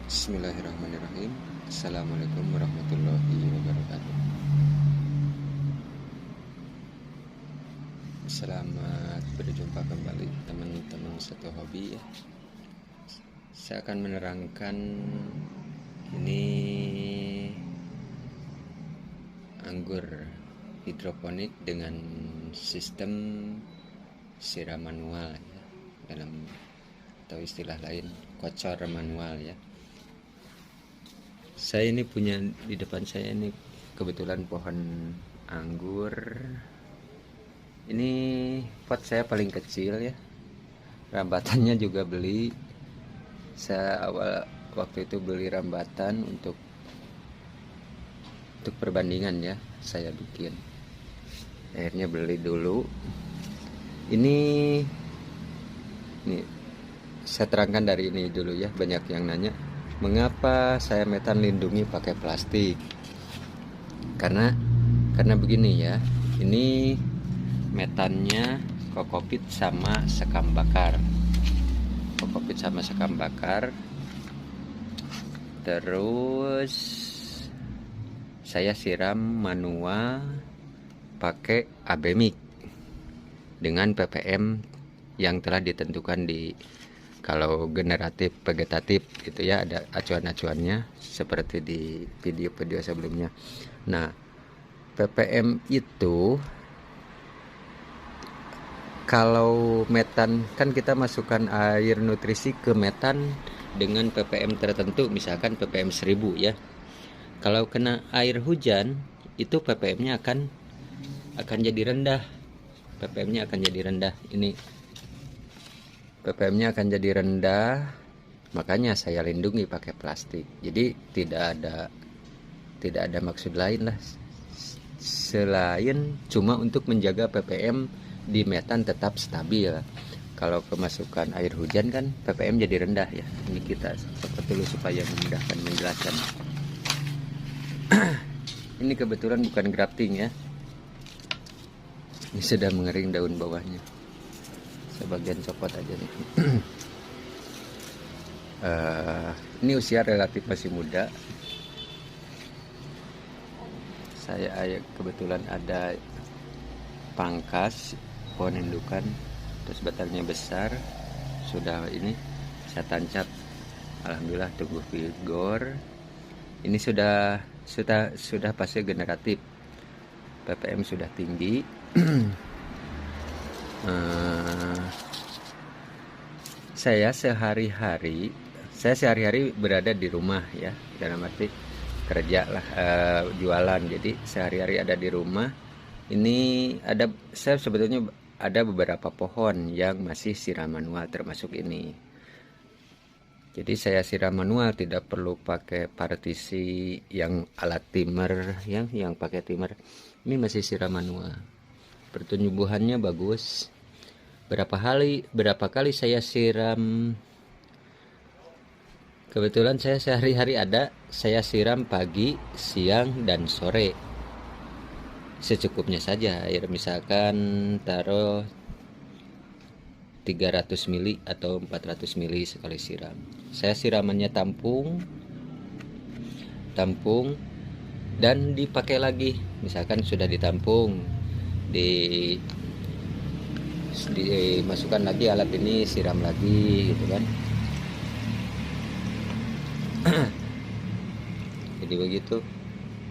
Bismillahirrahmanirrahim. Assalamualaikum warahmatullahi wabarakatuh. Selamat berjumpa kembali teman-teman satu hobi ya. Saya akan menerangkan ini anggur hidroponik dengan sistem siram manual ya, dalam atau istilah lain kocor manual ya. Saya ini punya di depan saya ini kebetulan pohon anggur. Ini pot saya paling kecil ya. Rambatannya juga beli. Saya awal waktu itu beli rambatan untuk perbandingan ya. Saya bikin. Akhirnya beli dulu. Ini saya terangkan dari ini dulu ya. Banyak yang nanya, mengapa saya metan lindungi pakai plastik? Karena begini ya. Ini metannya kokopit sama sekam bakar. Kokopit sama sekam bakar. Terus saya siram manual pakai abemik dengan ppm yang telah ditentukan di, kalau generatif vegetatif gitu ya, ada acuan-acuannya seperti di video-video sebelumnya. Nah, ppm itu kalau metan kan kita masukkan air nutrisi ke metan dengan ppm tertentu, misalkan ppm 1000 ya. Kalau kena air hujan itu ppm-nya akan jadi rendah. ppm-nya akan jadi rendah. Ini ppm-nya akan jadi rendah, makanya saya lindungi pakai plastik. Jadi tidak ada maksud lain lah selain cuma untuk menjaga ppm di metan tetap stabil. Kalau kemasukan air hujan kan ppm jadi rendah ya. Ini kita copot dulu supaya memudahkan menjelaskan. Ini kebetulan bukan grafting ya. Ini sudah mengering daun bawahnya. Sebagian copot aja nih. Ini usia relatif masih muda. Saya kebetulan ada pangkas pohon indukan, terus batangnya besar. Sudah ini saya tancap. Alhamdulillah tumbuh vigor. Ini sudah fase generatif. ppm sudah tinggi. Saya sehari-hari berada di rumah ya, dalam arti kerja lah, jualan. Jadi sehari-hari ada di rumah. Ini saya sebetulnya ada beberapa pohon yang masih siram manual, termasuk ini. Jadi saya siram manual, tidak perlu pakai partisi yang alat timer yang pakai timer. Ini masih siram manual. Pertumbuhannya bagus. Berapa kali saya siram? Kebetulan saya sehari-hari saya siram pagi, siang, dan sore. Secukupnya saja. Air misalkan taruh 300 mili atau 400 mili sekali siram. Saya siramannya tampung dan dipakai lagi. Misalkan sudah ditampung, dimasukkan lagi alat ini, siram lagi gitu kan. Jadi begitu,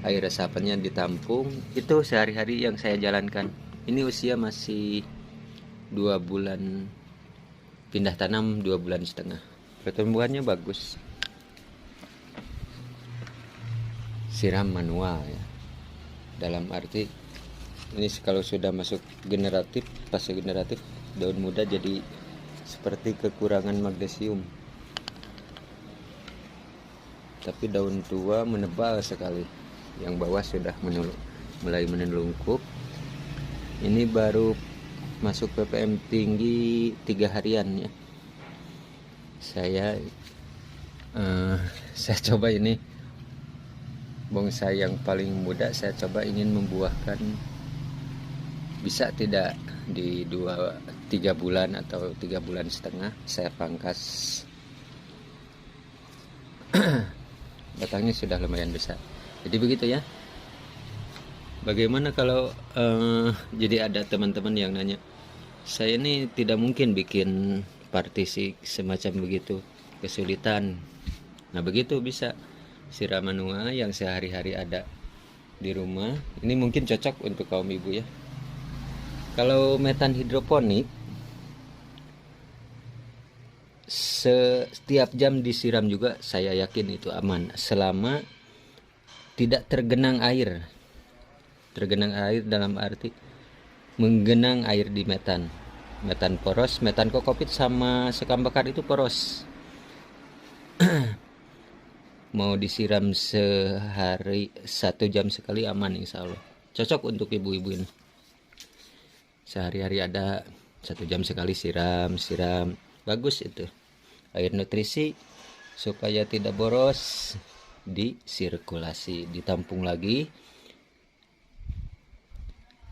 air resapannya ditampung. Itu sehari-hari yang saya jalankan. Ini usia masih 2 bulan, pindah tanam 2 bulan setengah. Pertumbuhannya bagus. Siram manual ya, dalam arti ini kalau sudah masuk fase generatif, daun muda jadi seperti kekurangan magnesium, tapi daun tua menebal sekali. Yang bawah sudah mulai menelungkup. Ini baru masuk ppm tinggi 3 harian ya. Saya coba ini bonsai yang paling muda, saya coba ingin membuahkan. Bisa tidak di 3 bulan atau 3 bulan setengah saya pangkas. batangnya sudah lumayan besar. Jadi begitu ya. Bagaimana kalau jadi ada teman-teman yang nanya, saya ini tidak mungkin bikin partisi semacam begitu, kesulitan. Nah begitu bisa siram manual yang sehari-hari ada di rumah. Ini mungkin cocok untuk kaum ibu ya. Kalau metan hidroponik, setiap jam disiram juga saya yakin itu aman selama tidak tergenang air. Tergenang air dalam arti menggenang air di metan. Metan poros, metan kokopit sama sekam bakar itu poros. Mau disiram sehari 1 jam sekali aman insya Allah. Cocok untuk ibu-ibu ini. Sehari-hari ada 1 jam sekali siram. Bagus itu. Air nutrisi supaya tidak boros, disirkulasi, ditampung lagi,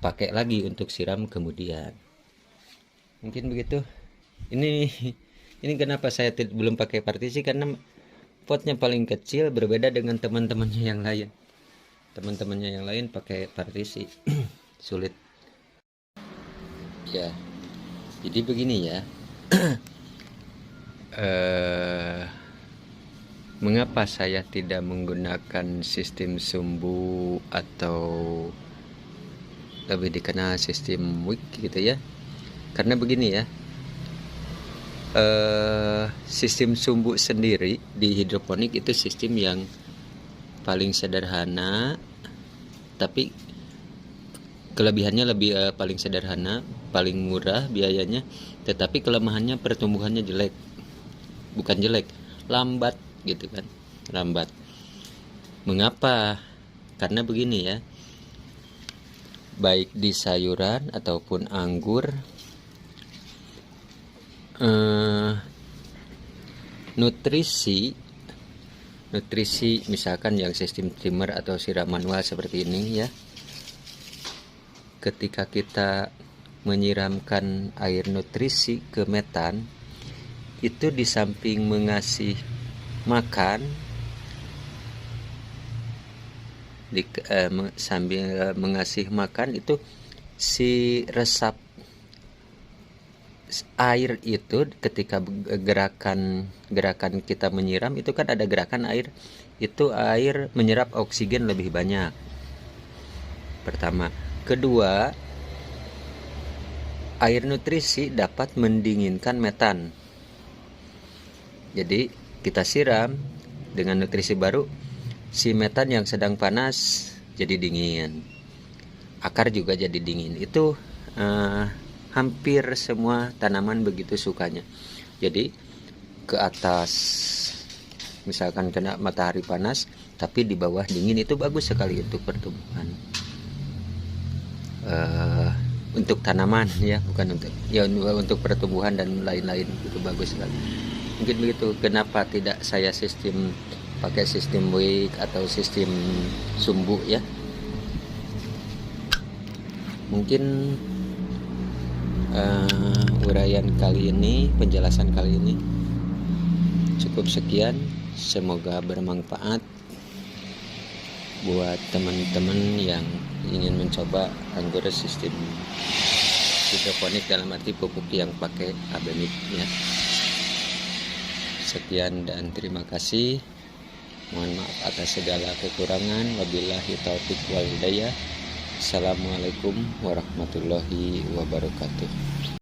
pakai lagi untuk siram kemudian. Mungkin begitu. Ini kenapa saya belum pakai partisi, karena potnya paling kecil, berbeda dengan teman-temannya yang lain. Teman-temannya yang lain pakai partisi. Sulit ya. Jadi begini ya. Mengapa saya tidak menggunakan sistem sumbu atau lebih dikenal sistem wick gitu ya? Karena begini ya, sistem sumbu sendiri di hidroponik itu sistem yang paling sederhana, tapi kelebihannya lebih paling sederhana, paling murah biayanya, tetapi kelemahannya pertumbuhannya jelek. Bukan jelek, lambat gitu kan, lambat. Mengapa? Karena begini ya, baik di sayuran ataupun anggur, nutrisi misalkan yang sistem trimmer atau siram manual seperti ini ya, ketika kita menyiramkan air nutrisi ke metan, itu di samping mengasih makan, sambil mengasih makan itu si resap air itu, ketika gerakan kita menyiram itu kan ada gerakan air, itu air menyerap oksigen lebih banyak. Pertama. Kedua, air nutrisi dapat mendinginkan metan. Jadi kita siram dengan nutrisi baru, si metan yang sedang panas jadi dingin, akar juga jadi dingin. Itu hampir semua tanaman begitu sukanya. Jadi ke atas misalkan kena matahari panas, tapi di bawah dingin, itu bagus sekali untuk pertumbuhan. Untuk tanaman ya, bukan untuk ya, untuk pertumbuhan dan lain-lain itu bagus sekali. Mungkin begitu kenapa tidak saya pakai sistem wick atau sistem sumbu ya. Mungkin uraian kali ini, penjelasan kali ini cukup sekian. Semoga bermanfaat buat teman-teman yang ingin mencoba anggur sistem hidroponik, dalam arti pupuk yang pakai abemik ya. Sekian dan terima kasih. Mohon maaf atas segala kekurangan. Wabillahi taufiq wal hidayah. Assalamualaikum warahmatullahi wabarakatuh.